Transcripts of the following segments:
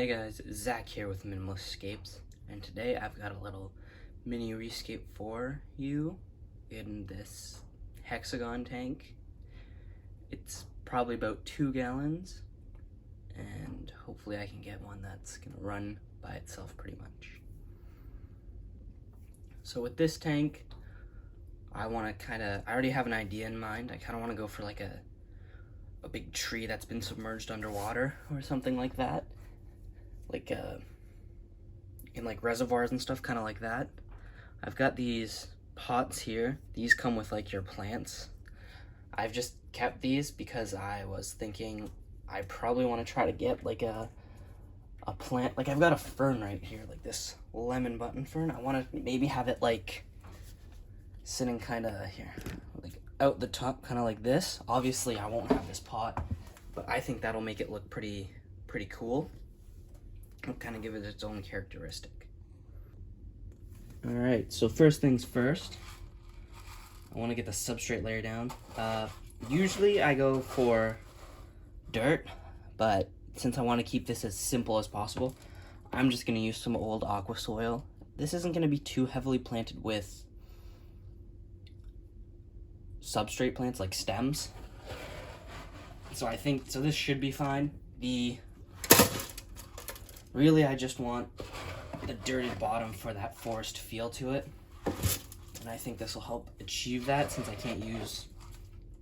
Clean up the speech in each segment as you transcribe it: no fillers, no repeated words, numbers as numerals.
Hey guys, Zach here with NanoScapes, and today I've got a little mini rescape for you in this hexagon tank. It's probably about 2 gallons, and hopefully I can get one that's gonna run by itself pretty much. So with this tank, I already have an idea in mind. I kinda wanna go for like a big tree that's been submerged underwater or something like that. Like in like reservoirs and stuff, kind of like that. I've got these pots here. These come with like your plants. I've just kept these because I was thinking I probably want to try to get like a plant. Like I've got a fern right here, like this lemon button fern. I want to maybe have it like sitting kind of here, like out the top, kind of like this. Obviously I won't have this pot, but I think that'll make it look pretty cool. It'll kind of give it its own characteristic. All right, so first things first, I want to get the substrate layer down. Usually I go for dirt, but since I want to keep this as simple as possible, I'm just going to use some old aqua soil. This isn't going to be too heavily planted with substrate plants like stems, so this should be fine. Really, I just want the dirted bottom for that forest feel to it, and I think this will help achieve that. Since I can't use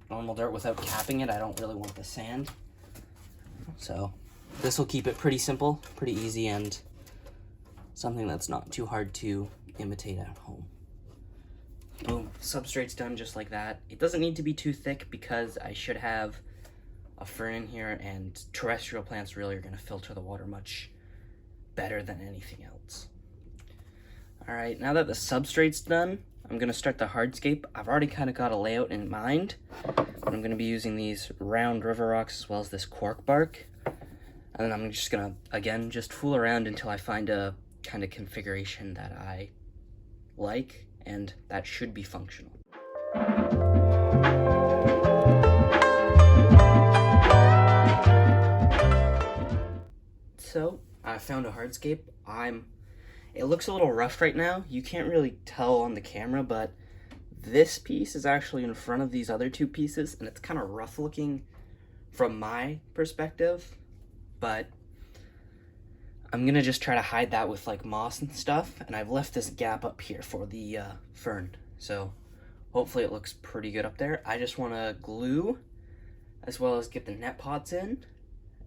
normal dirt without capping it, I don't really want the sand, so this will keep it pretty simple, pretty easy, and something that's not too hard to imitate at home. Boom, substrate's done just like that. It doesn't need to be too thick because I should have a fern in here, and terrestrial plants really are going to filter the water much better than anything else. All right, now that the substrate's done, I'm going to start the hardscape. I've already kind of got a layout in mind. I'm going to be using these round river rocks as well as this cork bark. And then I'm just going to, again, just fool around until I find a kind of configuration that I like and that should be functional. So I found a hardscape. It looks a little rough right now. You can't really tell on the camera, but this piece is actually in front of these other two pieces, and it's kind of rough looking from my perspective, but I'm gonna just try to hide that with like moss and stuff, and I've left this gap up here for the fern, so hopefully it looks pretty good up there. I just want to glue as well as get the net pots in,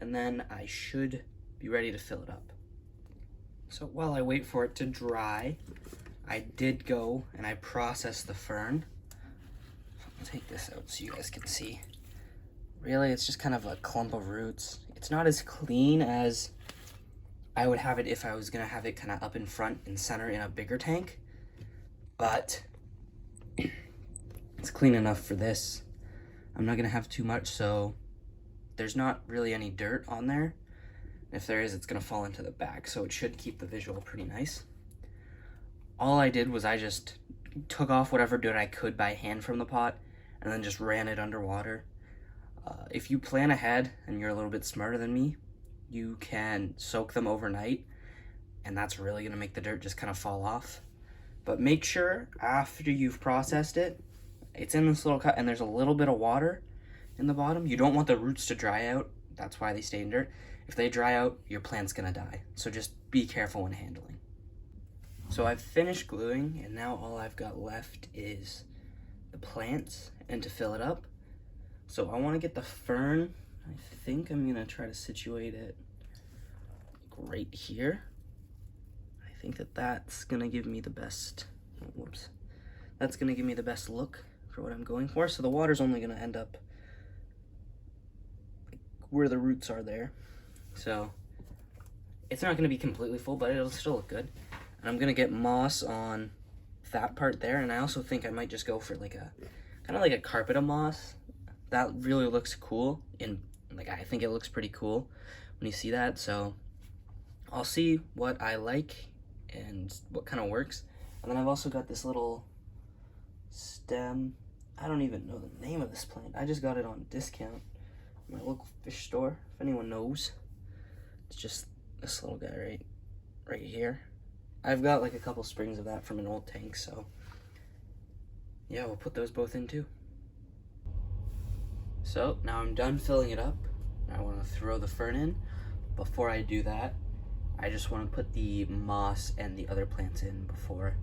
and then I should be ready to fill it up. So while I wait for it to dry, I did go and I processed the fern. I'll take this out so you guys can see. Really, it's just kind of a clump of roots. It's not as clean as I would have it if I was gonna have it kind of up in front and center in a bigger tank, but it's clean enough for this. I'm not gonna have too much, so there's not really any dirt on there. If there is, it's gonna fall into the back, so it should keep the visual pretty nice. All I did was I just took off whatever dirt I could by hand from the pot and then just ran it underwater. If you plan ahead and you're a little bit smarter than me, you can soak them overnight, and that's really gonna make the dirt just kind of fall off. But make sure after you've processed it, it's in this little cup and there's a little bit of water in the bottom. You don't want the roots to dry out. That's why they stay in dirt. If they dry out, your plant's gonna die. So just be careful when handling. So I've finished gluing, and now all I've got left is the plants and to fill it up. So I wanna get the fern. I think I'm gonna try to situate it right here. I think that's gonna give me the best, that's gonna give me the best look for what I'm going for. So the water's only gonna end up where the roots are there. So it's not gonna be completely full, but it'll still look good. And I'm gonna get moss on that part there, and I also think I might just go for like a, kind of like a carpet of moss. That really looks cool, and like I think it looks pretty cool when you see that. So I'll see what I like and what kind of works. And then I've also got this little stem. I don't even know the name of this plant. I just got it on discount at my local fish store, if anyone knows. It's just this little guy right here. I've got like a couple springs of that from an old tank, so yeah, we'll put those both in too. So now I'm done filling it up. I want to throw the fern in. Before I do that, I just want to put the moss and the other plants in before,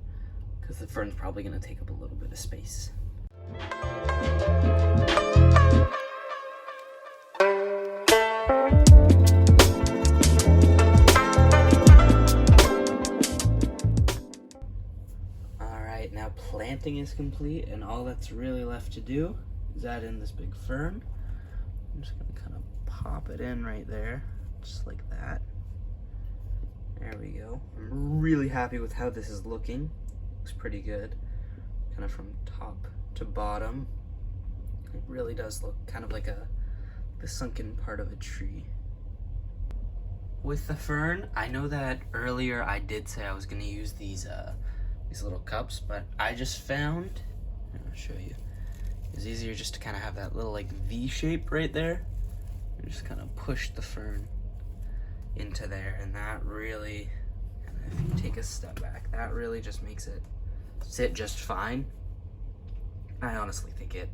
because the fern's probably going to take up a little bit of space. Alright, now planting is complete, and all that's really left to do is add in this big fern. I'm just going to kind of pop it in right there, just like that. There we go. I'm really happy with how this is looking. Looks pretty good. Kind of from top to bottom. It really does look kind of like the sunken part of a tree. With the fern, I know that earlier I did say I was going to use these little cups, but I just found, I'll show you, it's easier just to kind of have that little like V shape right there, and just kind of push the fern into there, and that really, and if you take a step back, that really just makes it sit just fine. I honestly think it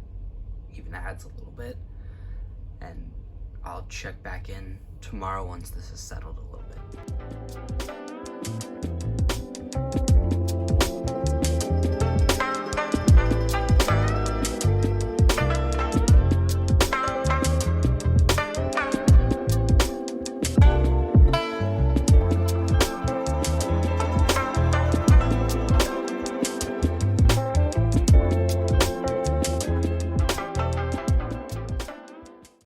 even adds a little bit, and I'll check back in tomorrow once this is settled a little bit.